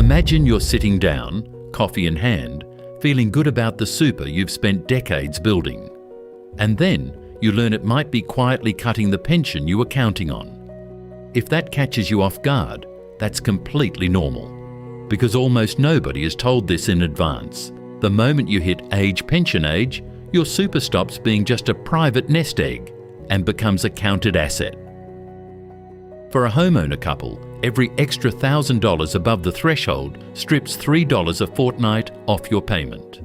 Imagine you're sitting down, coffee in hand, feeling good about the super you've spent decades building. And then you learn it might be quietly cutting the pension you were counting on. If that catches you off guard, that's completely normal, because almost nobody is told this in advance. The moment you hit pension age, your super stops being just a private nest egg and becomes a counted asset. For a homeowner couple, every extra $1,000 above the threshold strips $3 a fortnight off your payment.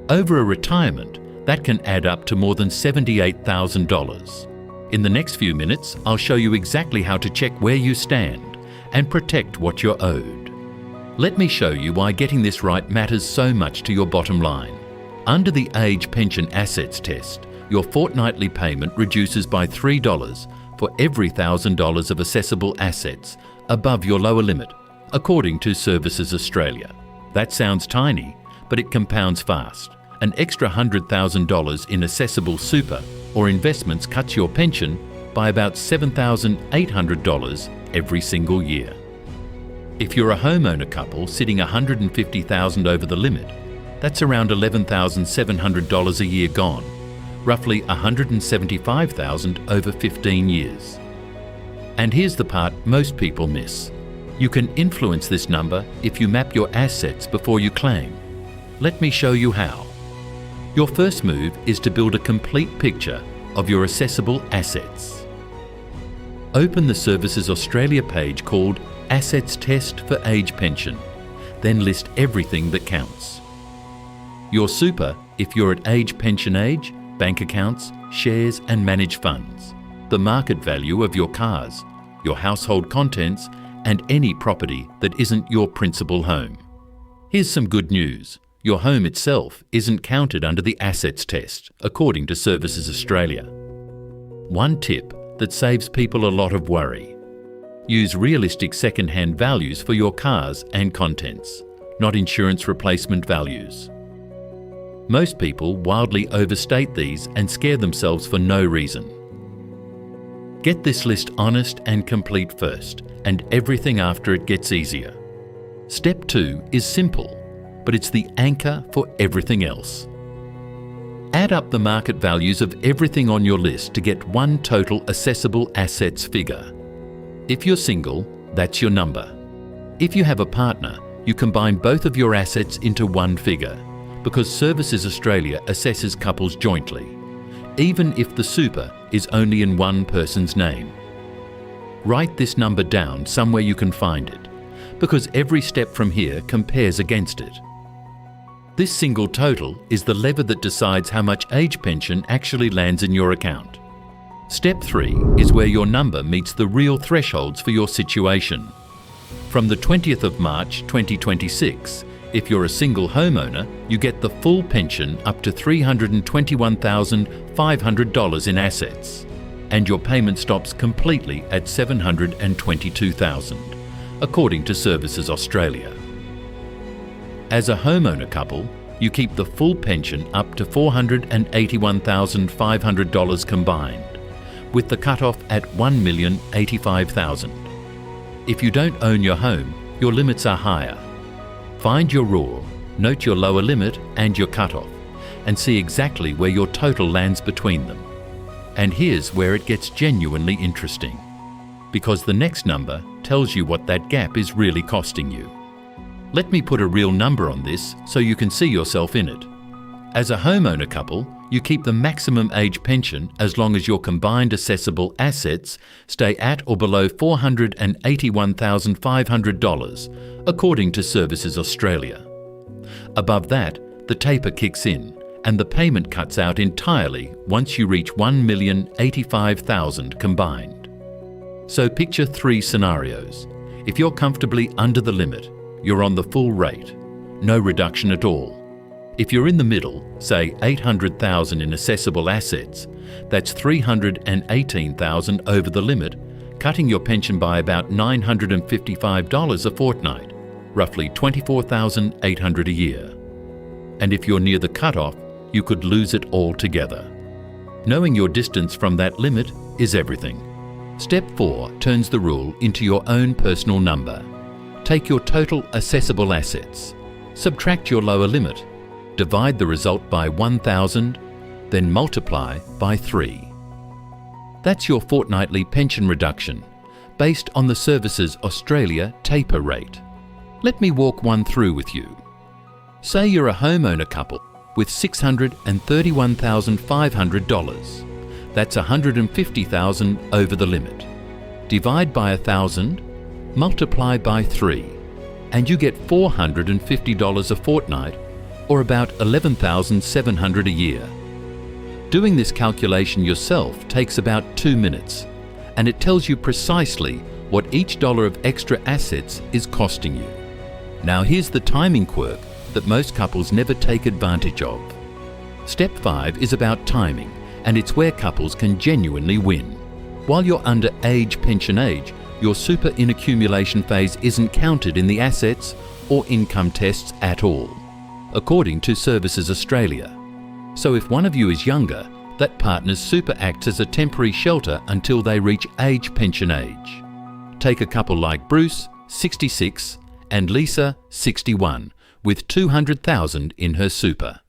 Over a retirement, that can add up to more than $78,000. In the next few minutes, I'll show you exactly how to check where you stand and protect what you're owed. Let me show you why getting this right matters so much to your bottom line. Under the Age Pension Assets Test, your fortnightly payment reduces by $3 for every $1,000 of assessable assets above your lower limit, according to Services Australia. That sounds tiny, but it compounds fast. An extra $100,000 in assessable super or investments cuts your pension by about $7,800 every single year. If you're a homeowner couple sitting $150,000 over the limit, that's around $11,700 a year gone, roughly $175,000 over 15 years. And here's the part most people miss. You can influence this number if you map your assets before you claim. Let me show you how. Your first move is to build a complete picture of your assessable assets. Open the Services Australia page called Assets Test for Age Pension, then list everything that counts. Your super, if you're at age pension age, bank accounts, shares and managed funds, the market value of your cars, your household contents and any property that isn't your principal home. Here's some good news. Your home itself isn't counted under the assets test, according to Services Australia. One tip that saves people a lot of worry. Use realistic second-hand values for your cars and contents, not insurance replacement values. Most people wildly overstate these and scare themselves for no reason. Get this list honest and complete first, and everything after it gets easier. Step 2 is simple, but it's the anchor for everything else. Add up the market values of everything on your list to get one total assessable assets figure. If you're single, that's your number. If you have a partner, you combine both of your assets into one figure, because Services Australia assesses couples jointly, even if the super is only in one person's name. Write this number down somewhere you can find it, because every step from here compares against it. This single total is the lever that decides how much age pension actually lands in your account. Step 3 is where your number meets the real thresholds for your situation. From the 20th of March 2026, if you're a single homeowner, you get the full pension up to $321,500 in assets, and your payment stops completely at $722,000, according to Services Australia. As a homeowner couple, you keep the full pension up to $481,500 combined, with the cutoff at $1,085,000. If you don't own your home, your limits are higher. Find your rule, note your lower limit and your cutoff, and see exactly where your total lands between them. And here's where it gets genuinely interesting, because the next number tells you what that gap is really costing you. Let me put a real number on this so you can see yourself in it. As a homeowner couple, you keep the maximum age pension as long as your combined assessable assets stay at or below $481,500, according to Services Australia. Above that, the taper kicks in, and the payment cuts out entirely once you reach $1,085,000 combined. So picture 3 scenarios. If you're comfortably under the limit, you're on the full rate, no reduction at all. If you're in the middle, say $800,000 in assessable assets, that's $318,000 over the limit, cutting your pension by about $955 a fortnight, roughly $24,800 a year. And if you're near the cutoff, you could lose it altogether. Knowing your distance from that limit is everything. Step 4 turns the rule into your own personal number. Take your total assessable assets, subtract your lower limit, divide the result by 1,000, then multiply by 3. That's your fortnightly pension reduction, based on the Services Australia taper rate. Let me walk one through with you. Say you're a homeowner couple with $631,500. That's $150,000 over the limit. Divide by 1,000, multiply by 3, and you get $450 a fortnight, or about $11,700 a year. Doing this calculation yourself takes about 2 minutes, and it tells you precisely what each dollar of extra assets is costing you. Now here's the timing quirk that most couples never take advantage of. Step 5 is about timing, and it's where couples can genuinely win. While you're under pension age, your super in accumulation phase isn't counted in the assets or income tests at all, according to Services Australia. So if one of you is younger, that partner's super acts as a temporary shelter until they reach pension age. Take a couple like Bruce, 66, and Lisa, 61, with $200,000 in her super.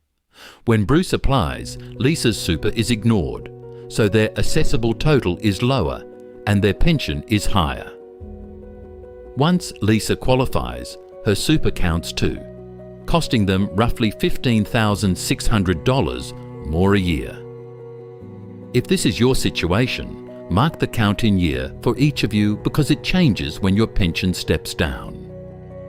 When Bruce applies, Lisa's super is ignored, so their assessable total is lower and their pension is higher. Once Lisa qualifies, her super counts too, costing them roughly $15,600 more a year. If this is your situation, mark the count in year for each of you because it changes when your pension steps down.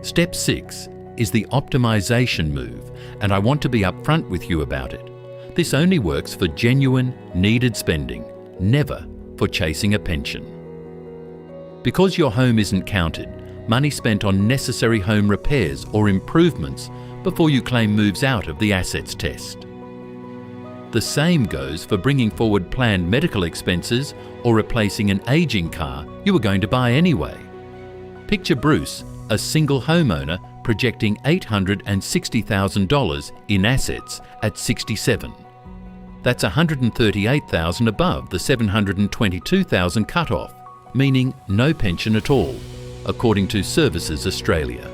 Step 6 is the optimization move, and I want to be upfront with you about it. This only works for genuine, needed spending, never for chasing a pension. Because your home isn't counted, money spent on necessary home repairs or improvements before you claim moves out of the assets test. The same goes for bringing forward planned medical expenses or replacing an aging car you were going to buy anyway. Picture Bruce, a single homeowner projecting $860,000 in assets at 67. That's $138,000 above the $722,000 cutoff, meaning no pension at all, according to Services Australia.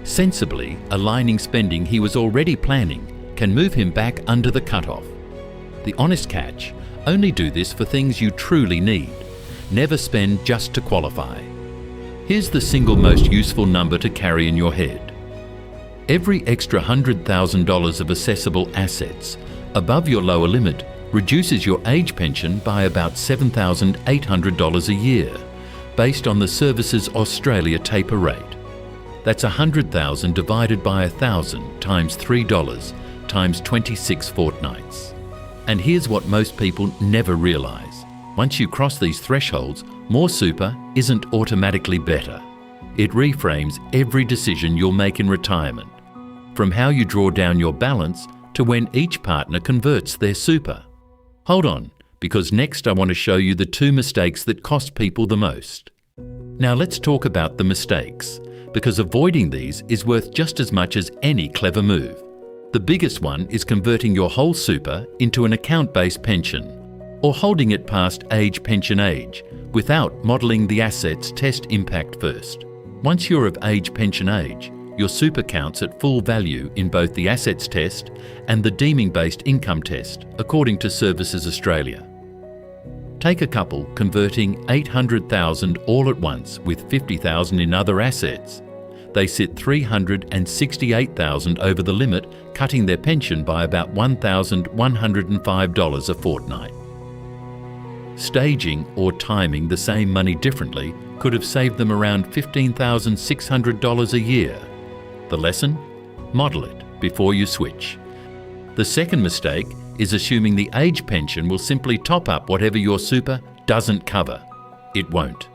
Sensibly aligning spending he was already planning can move him back under the cutoff. The honest catch: only do this for things you truly need. Never spend just to qualify. Here's the single most useful number to carry in your head. Every extra $100,000 of assessable assets above your lower limit reduces your age pension by about $7,800 a year, based on the Services Australia taper rate. That's $100,000 divided by 1,000 times $3 times 26 fortnights. And here's what most people never realise. Once you cross these thresholds, more super isn't automatically better. It reframes every decision you'll make in retirement, from how you draw down your balance to when each partner converts their super. Hold on, because next I want to show you the 2 mistakes that cost people the most. Now let's talk about the mistakes, because avoiding these is worth just as much as any clever move. The biggest one is converting your whole super into an account-based pension, or holding it past pension age without modelling the assets test impact first. Once you're of pension age, your super counts at full value in both the assets test and the deeming-based income test, according to Services Australia. Take a couple converting $800,000 all at once with $50,000 in other assets. They sit $368,000 over the limit, cutting their pension by about $1,105 a fortnight. Staging or timing the same money differently could have saved them around $15,600 a year. The lesson? Model it before you switch. The second mistake is assuming the age pension will simply top up whatever your super doesn't cover. It won't.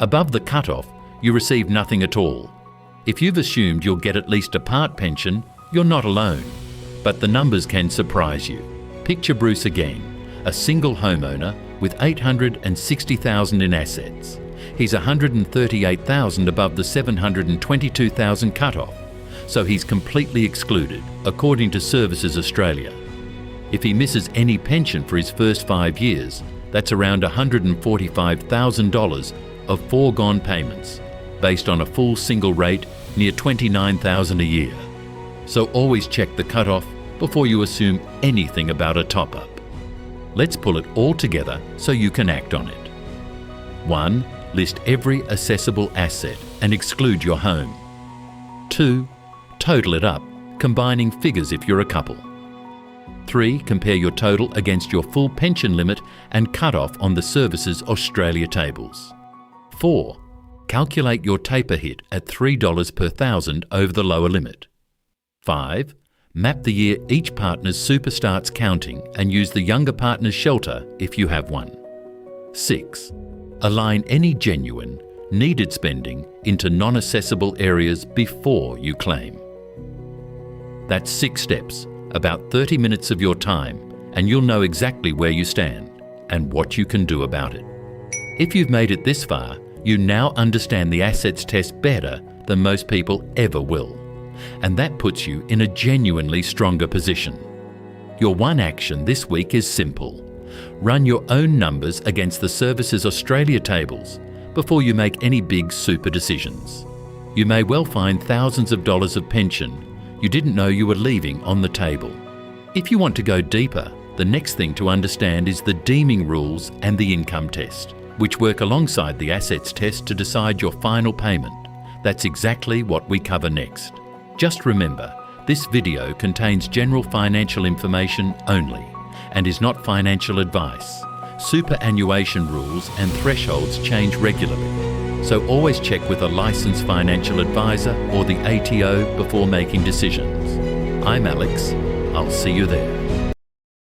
Above the cutoff, you receive nothing at all. If you've assumed you'll get at least a part pension, you're not alone. But the numbers can surprise you. Picture Bruce again, a single homeowner with $860,000 in assets. He's $138,000 above the $722,000 cutoff, so he's completely excluded, according to Services Australia. If he misses any pension for his first 5 years, that's around $145,000 of foregone payments. based on a full single rate near $29,000 a year. So always check the cutoff before you assume anything about a top-up. Let's pull it all together so you can act on it. 1. List every assessable asset and exclude your home. 2. Total it up, combining figures if you're a couple. 3. Compare your total against your full pension limit and cut-off on the Services Australia tables. 4. Calculate your taper hit at $3 per thousand over the lower limit. 5. Map the year each partner's super starts counting and use the younger partner's shelter if you have one. 6. Align any genuine, needed spending into non-assessable areas before you claim. That's 6 steps, about 30 minutes of your time, and you'll know exactly where you stand and what you can do about it. If you've made it this far, you now understand the assets test better than most people ever will, and that puts you in a genuinely stronger position. Your one action this week is simple. Run your own numbers against the Services Australia tables before you make any big super decisions. You may well find thousands of dollars of pension you didn't know you were leaving on the table. If you want to go deeper, the next thing to understand is the deeming rules and the income test, which work alongside the assets test to decide your final payment. That's exactly what we cover next. Just remember, this video contains general financial information only and is not financial advice. Superannuation rules and thresholds change regularly, so always check with a licensed financial advisor or the ATO before making decisions. I'm Alex. I'll see you there.